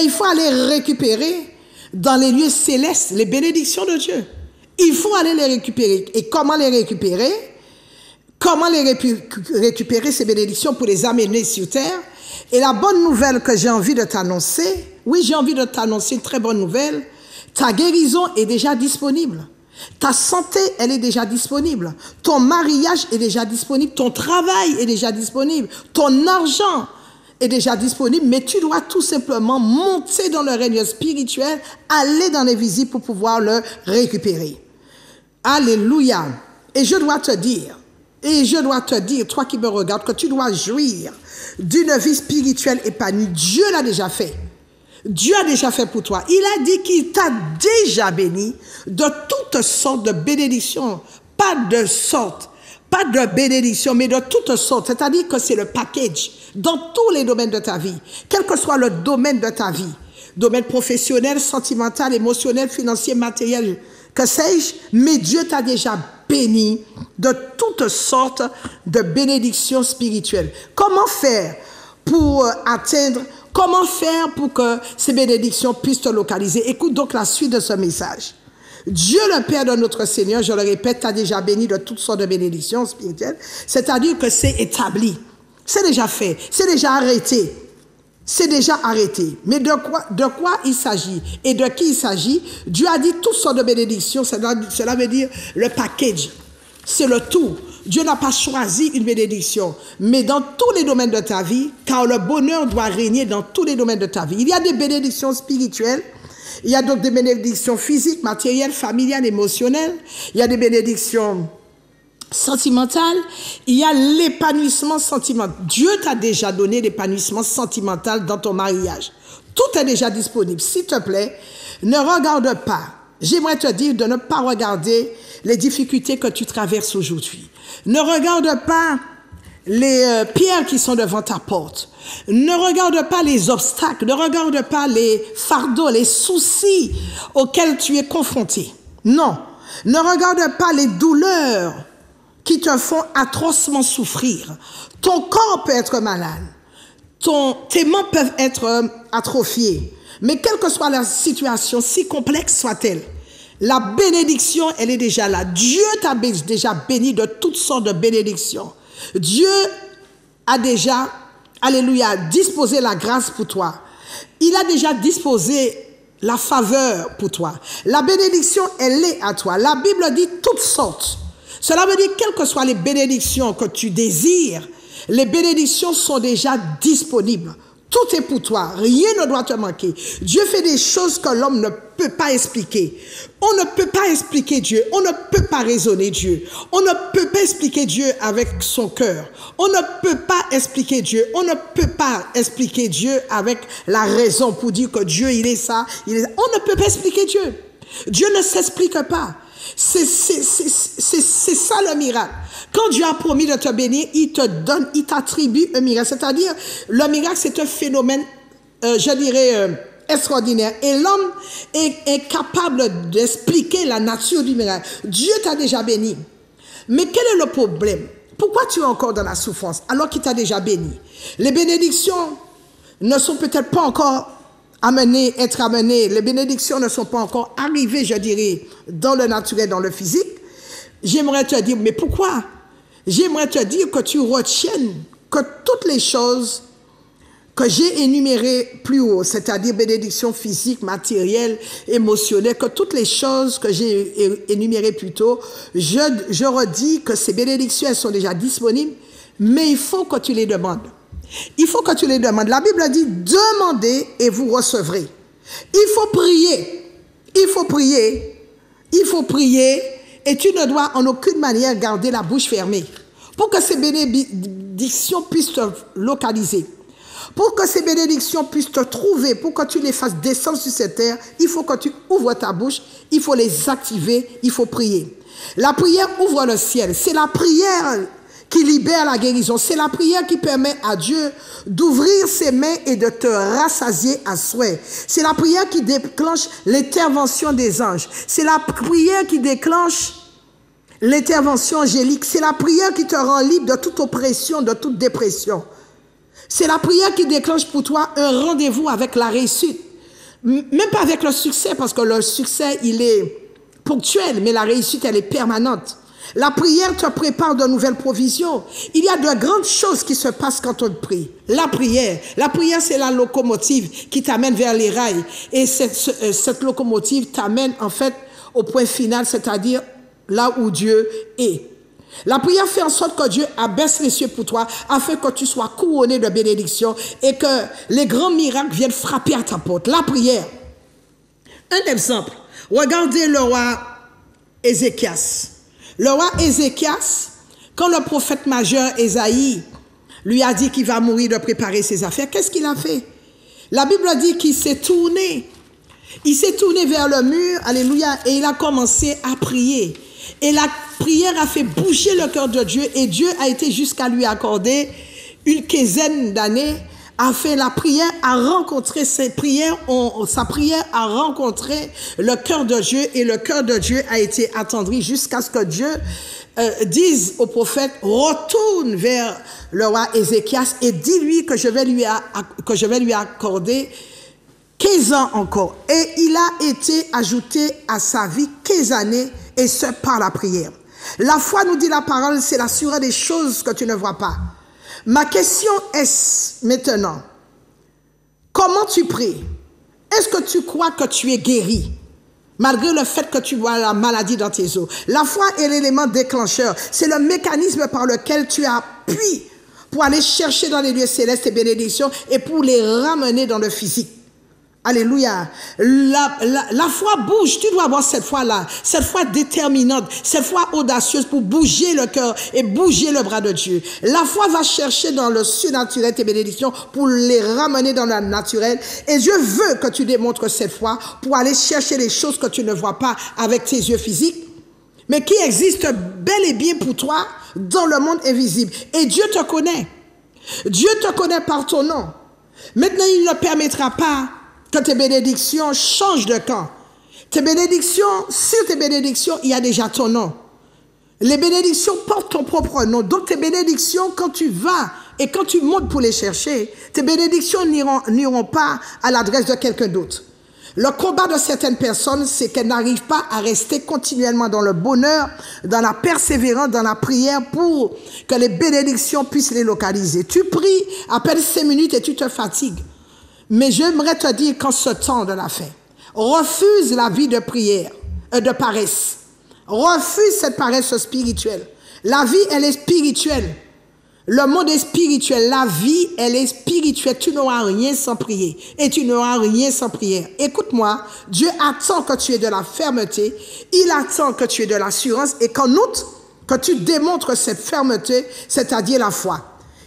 il faut aller récupérer dans les lieux célestes les bénédictions de Dieu. Il faut aller les récupérer. Et comment les récupérer? Comment les récupérer ces bénédictions pour les amener sur terre? Et la bonne nouvelle que j'ai envie de t'annoncer, oui, j'ai envie de t'annoncer une très bonne nouvelle, ta guérison est déjà disponible. Ta santé, elle est déjà disponible. Ton mariage est déjà disponible. Ton travail est déjà disponible. Ton argent est déjà disponible. Mais tu dois tout simplement monter dans le règne spirituel, aller dans les visibles pour pouvoir le récupérer. Alléluia. Et je dois te dire, toi qui me regardes, que tu dois jouir d'une vie spirituelle épanouie. Dieu l'a déjà fait. Dieu a déjà fait pour toi. Il a dit qu'il t'a déjà béni de toutes sortes de bénédictions. Pas de bénédictions, mais de toutes sortes. C'est-à-dire que c'est le package dans tous les domaines de ta vie. Quel que soit le domaine de ta vie. Domaine professionnel, sentimental, émotionnel, financier, matériel, que sais-je. Mais Dieu t'a déjà béni de toutes sortes de bénédictions spirituelles. Comment faire pour atteindre... Comment faire pour que ces bénédictions puissent te localiser? Écoute donc la suite de ce message. Dieu, le Père de notre Seigneur, je le répète, t'a déjà béni de toutes sortes de bénédictions spirituelles. C'est-à-dire que c'est établi. C'est déjà fait. C'est déjà arrêté. C'est déjà arrêté. Mais de quoi il s'agit? Et de qui il s'agit? Dieu a dit toutes sortes de bénédictions. Cela veut dire le package. C'est le tout. Dieu n'a pas choisi une bénédiction, mais dans tous les domaines de ta vie, car le bonheur doit régner dans tous les domaines de ta vie. Il y a des bénédictions spirituelles, il y a donc des bénédictions physiques, matérielles, familiales, émotionnelles, il y a des bénédictions sentimentales, il y a l'épanouissement sentimental. Dieu t'a déjà donné l'épanouissement sentimental dans ton mariage. Tout est déjà disponible. S'il te plaît, ne regarde pas. J'aimerais te dire de ne pas regarder les difficultés que tu traverses aujourd'hui. Ne regarde pas les pierres qui sont devant ta porte. Ne regarde pas les obstacles. Ne regarde pas les fardeaux, les soucis auxquels tu es confronté. Non. Ne regarde pas les douleurs qui te font atrocement souffrir. Ton corps peut être malade. Tes mains peuvent être atrophiées. Mais quelle que soit la situation, si complexe soit-elle, la bénédiction, elle est déjà là. Dieu t'a déjà béni de toutes sortes de bénédictions. Dieu a déjà, alléluia, disposé la grâce pour toi. Il a déjà disposé la faveur pour toi. La bénédiction, elle est à toi. La Bible dit toutes sortes. Cela veut dire, quelles que soient les bénédictions que tu désires, les bénédictions sont déjà disponibles. Tout est pour toi. Rien ne doit te manquer. Dieu fait des choses que l'homme ne peut pas expliquer. On ne peut pas expliquer Dieu. On ne peut pas raisonner Dieu. On ne peut pas expliquer Dieu avec son cœur. On ne peut pas expliquer Dieu. On ne peut pas expliquer Dieu avec la raison pour dire que Dieu, il est ça. On ne peut pas expliquer Dieu. Dieu ne s'explique pas. C'est ça le miracle. Quand Dieu a promis de te bénir, il te donne, il t'attribue un miracle. C'est-à-dire, le miracle, c'est un phénomène, je dirais, extraordinaire. Et l'homme est capable d'expliquer la nature du miracle. Dieu t'a déjà béni. Mais quel est le problème? Pourquoi tu es encore dans la souffrance alors qu'il t'a déjà béni? Les bénédictions ne sont peut-être pas encore être amenées. Les bénédictions ne sont pas encore arrivées, je dirais, dans le naturel, dans le physique. J'aimerais te dire, mais pourquoi? J'aimerais te dire que tu retiennes que toutes les choses que j'ai énumérées plus haut, c'est-à-dire bénédiction physique, matérielle, émotionnelle, que toutes les choses que j'ai énumérées plus tôt, je redis que ces bénédictions, elles sont déjà disponibles, mais il faut que tu les demandes. Il faut que tu les demandes. La Bible dit, demandez et vous recevrez. Il faut prier. Il faut prier. Il faut prier. Et tu ne dois en aucune manière garder la bouche fermée. Pour que ces bénédictions puissent te localiser. Pour que ces bénédictions puissent te trouver, pour que tu les fasses descendre sur cette terre, il faut que tu ouvres ta bouche, il faut les activer, il faut prier. La prière ouvre le ciel. C'est la prière qui libère la guérison. C'est la prière qui permet à Dieu d'ouvrir ses mains et de te rassasier à souhait. C'est la prière qui déclenche l'intervention des anges. C'est la prière qui déclenche l'intervention angélique. C'est la prière qui te rend libre de toute oppression, de toute dépression. C'est la prière qui déclenche pour toi un rendez-vous avec la réussite. Même pas avec le succès, parce que le succès, il est ponctuel, mais la réussite, elle est permanente. La prière te prépare de nouvelles provisions. Il y a de grandes choses qui se passent quand on prie. La prière, c'est la locomotive qui t'amène vers les rails. Et cette locomotive t'amène en fait au point final, c'est-à-dire là où Dieu est. La prière fait en sorte que Dieu abaisse les cieux pour toi afin que tu sois couronné de bénédictions et que les grands miracles viennent frapper à ta porte. La prière. Un exemple. Regardez le roi Ézéchias. Le roi Ézéchias, quand le prophète majeur Ésaïe lui a dit qu'il va mourir de préparer ses affaires, qu'est-ce qu'il a fait? La Bible dit qu'il s'est tourné. Il s'est tourné vers le mur, alléluia, et il a commencé à prier. Et la prière a fait bouger le cœur de Dieu et Dieu a été jusqu'à lui accorder une quinzaine d'années afin la prière à rencontrer sa prière a rencontré le cœur de Dieu et le cœur de Dieu a été attendri jusqu'à ce que Dieu dise au prophète, retourne vers le roi Ézéchias et dis-lui que je vais lui accorder 15 ans encore. Et il a été ajouté à sa vie 15 années et ce par la prière. La foi, nous dit la parole, c'est l'assurance des choses que tu ne vois pas. Ma question est maintenant, comment tu pries? Est-ce que tu crois que tu es guéri? Malgré le fait que tu vois la maladie dans tes os. La foi est l'élément déclencheur. C'est le mécanisme par lequel tu appuies pour aller chercher dans les lieux célestes tes bénédictions et pour les ramener dans le physique. Alléluia. La foi bouge. Tu dois avoir cette foi-là. Cette foi déterminante. Cette foi audacieuse pour bouger le cœur et bouger le bras de Dieu. La foi va chercher dans le surnaturel tes bénédictions pour les ramener dans le naturel. Et Dieu veut que tu démontres cette foi pour aller chercher les choses que tu ne vois pas avec tes yeux physiques, mais qui existent bel et bien pour toi dans le monde invisible. Et Dieu te connaît. Dieu te connaît par ton nom. Maintenant, il ne permettra pas que tes bénédictions changent de camp. Tes bénédictions, sur tes bénédictions, il y a déjà ton nom. Les bénédictions portent ton propre nom. Donc tes bénédictions, quand tu vas et quand tu montes pour les chercher, tes bénédictions n'iront pas à l'adresse de quelqu'un d'autre. Le combat de certaines personnes, c'est qu'elles n'arrivent pas à rester continuellement dans le bonheur, dans la persévérance, dans la prière pour que les bénédictions puissent les localiser. Tu pries à peine 5 minutes et tu te fatigues. Mais j'aimerais te dire qu'en ce temps de la fin, refuse la vie de prière, de paresse. Refuse cette paresse spirituelle. La vie, elle est spirituelle. Le monde est spirituel. La vie, elle est spirituelle. Tu n'auras rien sans prier. Et tu n'auras rien sans prière. Écoute-moi, Dieu attend que tu aies de la fermeté. Il attend que tu aies de l'assurance. Et qu'en outre, que tu démontres cette fermeté, c'est-à-dire la foi.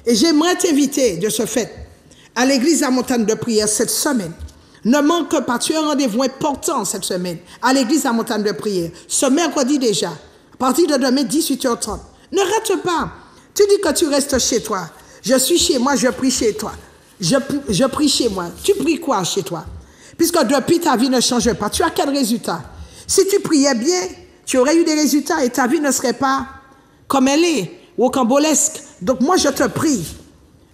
Et j'aimerais t'inviter de ce fait à l'église à Montagne de Prière cette semaine. Ne manque pas, tu as un rendez-vous important cette semaine à l'église à Montagne de Prière. Ce mercredi déjà, à partir de demain 18h30. Ne rate pas. Tu dis que tu restes chez toi. Je suis chez moi, je prie chez toi. Je prie chez moi. Tu pries quoi chez toi? Puisque depuis ta vie ne change pas. Tu as quel résultat? Si tu priais bien, tu aurais eu des résultats et ta vie ne serait pas comme elle est, rocambolesque. Donc moi je te prie,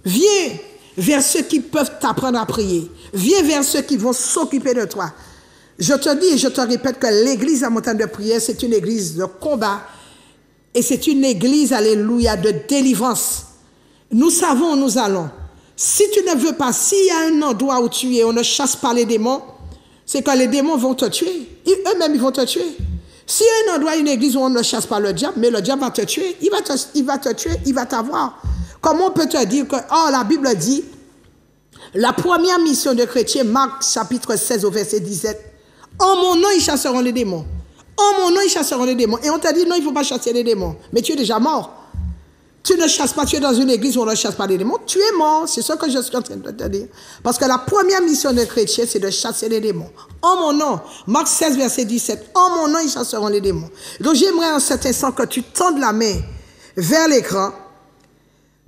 viens vers ceux qui peuvent t'apprendre à prier. Viens vers ceux qui vont s'occuper de toi. Je te dis et je te répète que l'église à Montagne de Prière, c'est une église de combat. Et c'est une église, alléluia, de délivrance. Nous savons où nous allons. Si tu ne veux pas, s'il y a un endroit où tu es, on ne chasse pas les démons, c'est que les démons vont te tuer. Eux-mêmes, ils vont te tuer. S'il y a un endroit, une église où on ne chasse pas le diable, mais le diable va te tuer, il va te tuer, il va t'avoir. Comment on peut te dire que, la Bible dit, la première mission de chrétien, Marc chapitre 16 au verset 17, en mon nom, ils chasseront les démons. En mon nom, ils chasseront les démons. Et on t'a dit, non, il ne faut pas chasser les démons. Mais tu es déjà mort. Tu ne chasses pas, tu es dans une église où on ne chasse pas les démons. Tu es mort, c'est ce que je suis en train de te dire. Parce que la première mission de chrétien, c'est de chasser les démons. En mon nom, Marc 16, verset 17, en mon nom, ils chasseront les démons. Donc j'aimerais en cet instant que tu tendes la main vers l'écran.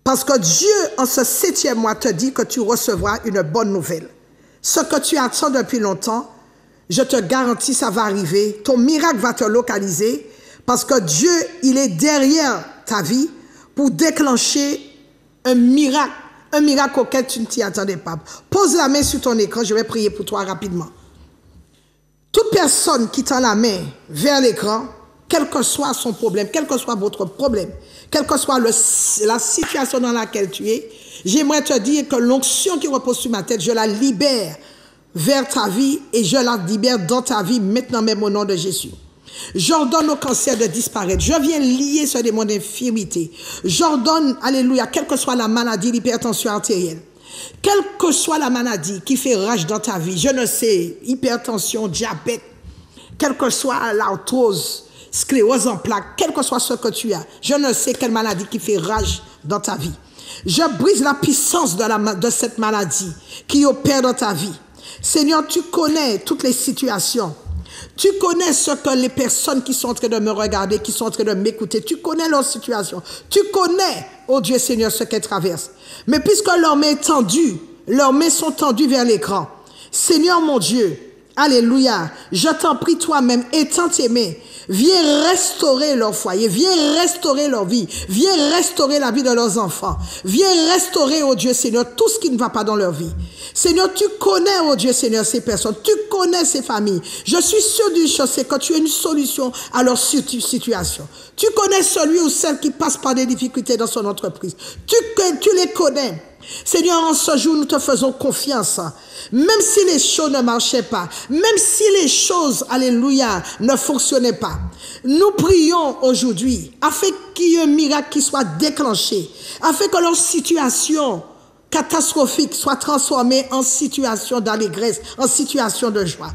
Parce que Dieu, en ce 7e mois, te dit que tu recevras une bonne nouvelle. Ce que tu attends depuis longtemps, je te garantis, ça va arriver. Ton miracle va te localiser parce que Dieu, il est derrière ta vie pour déclencher un miracle auquel tu ne t'y attendais pas. Pose la main sur ton écran, je vais prier pour toi rapidement. Toute personne qui tend la main vers l'écran, quel que soit son problème, quel que soit votre problème, quelle que soit la situation dans laquelle tu es, j'aimerais te dire que l'onction qui repose sur ma tête, je la libère vers ta vie et je la libère dans ta vie maintenant même au nom de Jésus. J'ordonne au cancer de disparaître. Je viens lier ce démon d'infirmité. J'ordonne, alléluia, quelle que soit la maladie, l'hypertension artérielle, quelle que soit la maladie qui fait rage dans ta vie, je ne sais, hypertension, diabète, quelle que soit l'arthrose, sclérose en plaques, quel que soit ce que tu as, je ne sais quelle maladie qui fait rage dans ta vie. Je brise la puissance de cette maladie qui opère dans ta vie. Seigneur, tu connais toutes les situations. Tu connais ce que les personnes qui sont en train de me regarder, qui sont en train de m'écouter, tu connais leur situation. Tu connais, oh Dieu Seigneur, ce qu'elles traversent. Mais puisque leurs mains sont tendues vers l'écran, Seigneur mon Dieu, alléluia, je t'en prie toi-même, étends tes mains. Viens restaurer leur foyer, viens restaurer leur vie, viens restaurer la vie de leurs enfants, viens restaurer, oh Dieu Seigneur, tout ce qui ne va pas dans leur vie. Seigneur, tu connais, oh Dieu Seigneur, ces personnes, tu connais ces familles. Je suis sûr d'une chose, c'est que tu as une solution à leur situation. Tu connais celui ou celle qui passe par des difficultés dans son entreprise. Tu les connais. Seigneur, en ce jour, nous te faisons confiance. Même si les choses ne marchaient pas, même si les choses, alléluia, ne fonctionnaient pas, nous prions aujourd'hui afin qu'il y ait un miracle qui soit déclenché, afin que leur situation catastrophique soit transformée en situation d'allégresse, en situation de joie.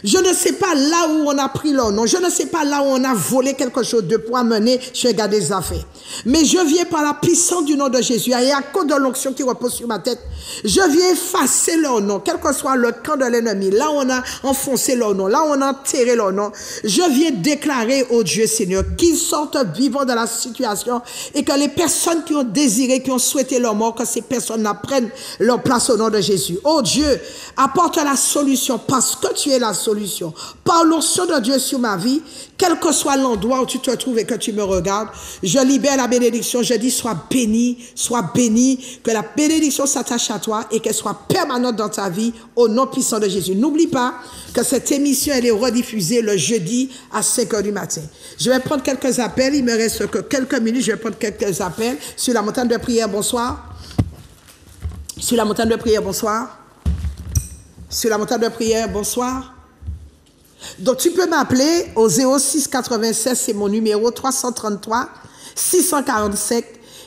Je ne sais pas là où on a pris leur nom. Je ne sais pas là où on a volé quelque chose de pour amener chez Gars des Affaires. Mais je viens par la puissance du nom de Jésus et à cause de l'onction qui repose sur ma tête, je viens effacer leur nom, quel que soit le camp de l'ennemi. Là où on a enfoncé leur nom, là où on a enterré leur nom, je viens déclarer au Dieu Seigneur qu'ils sortent vivants de la situation et que les personnes qui ont désiré, qui ont souhaité leur mort, que ces personnes prennent leur place au nom de Jésus. Oh Dieu, apporte la solution parce que tu es la solution. Par l'onction de Dieu sur ma vie, quel que soit l'endroit où tu te trouves et que tu me regardes, je libère la bénédiction. Je dis sois béni, que la bénédiction s'attache à toi et qu'elle soit permanente dans ta vie au nom puissant de Jésus. N'oublie pas que cette émission elle est rediffusée le jeudi à 5h du matin. Je vais prendre quelques appels, il me reste que quelques minutes, je vais prendre quelques appels sur la montagne de prière. Bonsoir. Sur la montagne de prière, bonsoir. Sur la montagne de prière, bonsoir. Donc, tu peux m'appeler au 06 96, c'est mon numéro, 333 645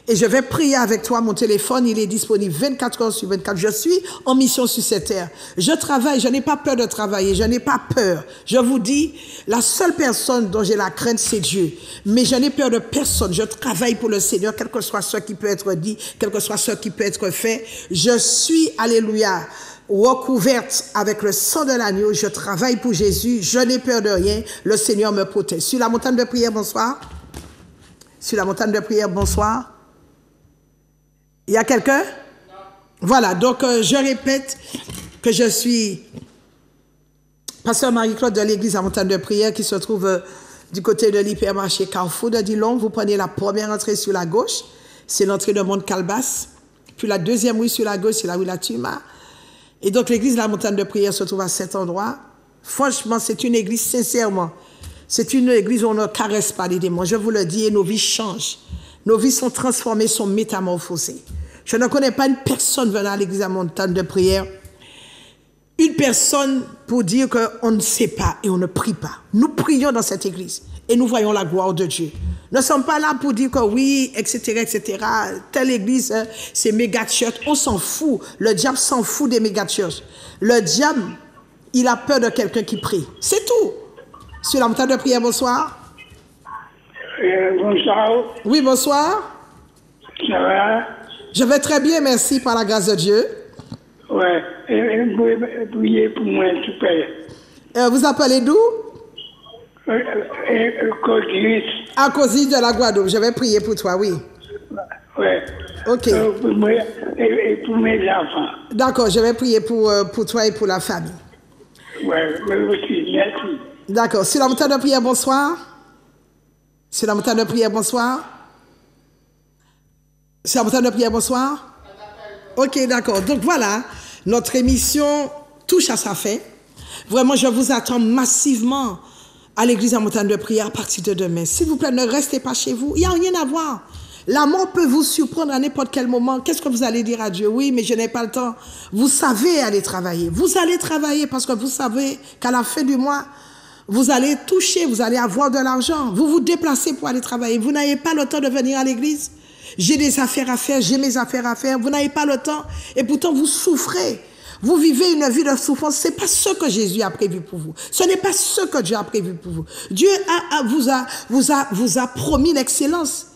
Et je vais prier avec toi. Mon téléphone, il est disponible 24 heures sur 24. Je suis en mission sur cette terre. Je travaille, je n'ai pas peur de travailler, je n'ai pas peur. Je vous dis, la seule personne dont j'ai la crainte, c'est Dieu. Mais je n'ai peur de personne. Je travaille pour le Seigneur, quel que soit ce qui peut être dit, quel que soit ce qui peut être fait. Je suis, alléluia, recouverte avec le sang de l'agneau. Je travaille pour Jésus. Je n'ai peur de rien. Le Seigneur me protège. Sur la montagne de prière, bonsoir. Sur la montagne de prière, bonsoir. Il y a quelqu'un? Voilà, donc je répète que je suis pasteur Marie-Claude de l'église à Montagne de Prière qui se trouve du côté de l'hypermarché Carrefour de Dillon. Vous prenez la première entrée sur la gauche, c'est l'entrée de Mont-Calebasse. Puis la deuxième rue sur la gauche, c'est la rue La Tuma. Et donc l'église de la Montagne de Prière se trouve à cet endroit. Franchement, c'est une église, sincèrement, c'est une église où on ne caresse pas les démons. Je vous le dis, et nos vies changent. Nos vies sont transformées, sont métamorphosées. Je ne connais pas une personne venant à l'église à Montagne de Prière, une personne pour dire qu'on ne sait pas et on ne prie pas. Nous prions dans cette église et nous voyons la gloire de Dieu. Nous ne sommes pas là pour dire que oui, etc., etc. Telle église, c'est méga church. On s'en fout. Le diable s'en fout des méga church. Le diable, il a peur de quelqu'un qui prie. C'est tout. Sur la Montagne de Prière, bonsoir. Bonsoir. Oui, bonsoir. Ça va? Je vais très bien, merci, par la grâce de Dieu. Ouais. Vous pouvez prier pour moi, s'il vous plaît. Vous appelez d'où? Codis. À Codis de la Guadeloupe. Je vais prier pour toi, oui. Ouais. Ok. Pour moi et pour mes enfants. D'accord, je vais prier pour toi et pour la famille. Ouais, moi aussi, merci. D'accord. Sur la montagne de prière, bonsoir. Sur la montagne de prière, bonsoir. Sur la montagne de prière, bonsoir. Ok, d'accord. Donc voilà, notre émission touche à sa fin. Vraiment, je vous attends massivement à l'église à Montagne de Prière à partir de demain. S'il vous plaît, ne restez pas chez vous. Il n'y a rien à voir. La mort peut vous surprendre à n'importe quel moment. Qu'est-ce que vous allez dire à Dieu? Oui, mais je n'ai pas le temps. Vous savez aller travailler. Vous allez travailler parce que vous savez qu'à la fin du mois, vous allez toucher, vous allez avoir de l'argent. Vous vous déplacez pour aller travailler. Vous n'avez pas le temps de venir à l'église. J'ai des affaires à faire, j'ai mes affaires à faire. Vous n'avez pas le temps et pourtant vous souffrez. Vous vivez une vie de souffrance. Ce n'est pas ce que Jésus a prévu pour vous. Ce n'est pas ce que Dieu a prévu pour vous. Dieu vous a promis l'excellence.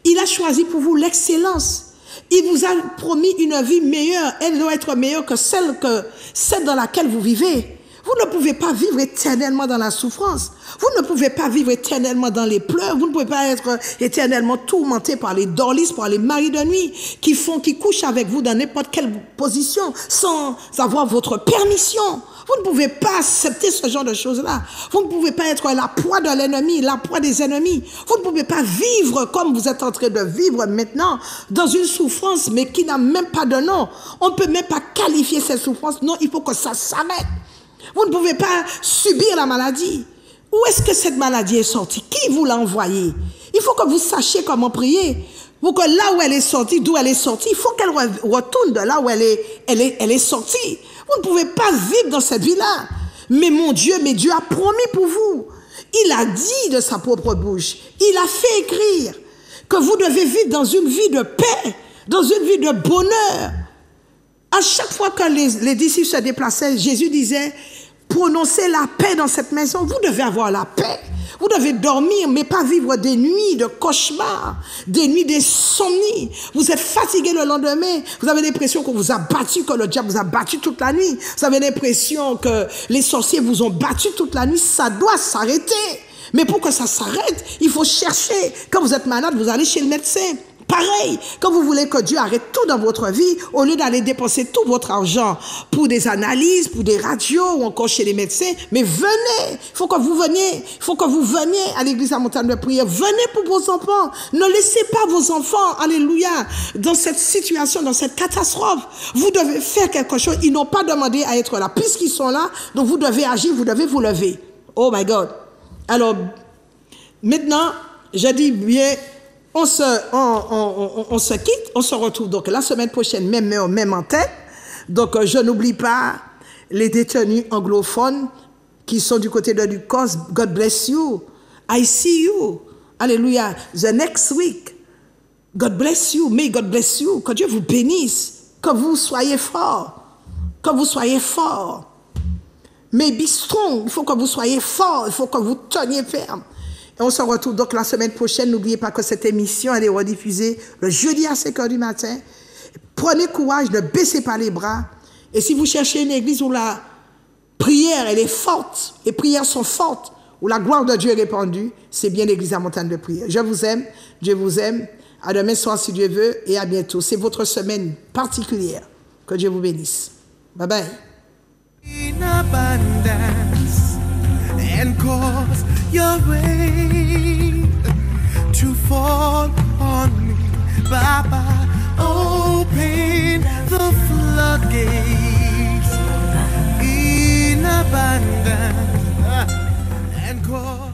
Il a choisi pour vous l'excellence. Il vous a promis une vie meilleure. Elle doit être meilleure que celle dans laquelle vous vivez. Vous ne pouvez pas vivre éternellement dans la souffrance. Vous ne pouvez pas vivre éternellement dans les pleurs. Vous ne pouvez pas être éternellement tourmenté par les dorlistes, par les maris de nuit qui couchent avec vous dans n'importe quelle position sans avoir votre permission. Vous ne pouvez pas accepter ce genre de choses-là. Vous ne pouvez pas être la proie de l'ennemi, la proie des ennemis. Vous ne pouvez pas vivre comme vous êtes en train de vivre maintenant dans une souffrance mais qui n'a même pas de nom. On ne peut même pas qualifier cette souffrance. Non, il faut que ça s'arrête. Vous ne pouvez pas subir la maladie. Où est-ce que cette maladie est sortie? Qui vous l'a envoyée? Il faut que vous sachiez comment prier. Pour que là où elle est sortie, d'où elle est sortie, il faut qu'elle retourne de là où elle est sortie. Vous ne pouvez pas vivre dans cette vie-là. Mais Dieu a promis pour vous. Il a dit de sa propre bouche. Il a fait écrire que vous devez vivre dans une vie de paix, dans une vie de bonheur. À chaque fois que les disciples se déplaçaient, Jésus disait, prononcez la paix dans cette maison. Vous devez avoir la paix. Vous devez dormir, mais pas vivre des nuits de cauchemars, des nuits d'insomnie. Vous êtes fatigué le lendemain. Vous avez l'impression qu'on vous a battu, que le diable vous a battu toute la nuit. Vous avez l'impression que les sorciers vous ont battu toute la nuit. Ça doit s'arrêter. Mais pour que ça s'arrête, il faut chercher. Quand vous êtes malade, vous allez chez le médecin. Pareil, quand vous voulez que Dieu arrête tout dans votre vie, au lieu d'aller dépenser tout votre argent pour des analyses, pour des radios ou encore chez les médecins, mais venez, il faut que vous veniez à l'église à Montagne de Prière, venez pour vos enfants, ne laissez pas vos enfants, alléluia, dans cette situation, dans cette catastrophe. Vous devez faire quelque chose, ils n'ont pas demandé à être là, puisqu'ils sont là, donc vous devez agir, vous devez vous lever. Oh my God. Alors, maintenant, je dis bien, on se quitte, on se retrouve donc la semaine prochaine, même heure, même antenne. Donc, je n'oublie pas les détenus anglophones qui sont du côté de Lucas. God bless you. I see you. Alléluia. The next week, God bless you. May God bless you. Que Dieu vous bénisse. Que vous soyez fort. Que vous soyez fort. Mais be strong. Il faut que vous soyez fort. Il faut que vous teniez ferme. Et on se retrouve donc la semaine prochaine. N'oubliez pas que cette émission, elle est rediffusée le jeudi à 5 h du matin. Prenez courage, ne baissez pas les bras. Et si vous cherchez une église où la prière, elle est forte, les prières sont fortes, où la gloire de Dieu est répandue, c'est bien l'église à Montagne de Prière. Je vous aime, Dieu vous aime. À demain soir si Dieu veut et à bientôt. C'est votre semaine particulière. Que Dieu vous bénisse. Bye bye. In abundance and cause your rain to fall on me, Baba. Open the floodgates in abundance and cause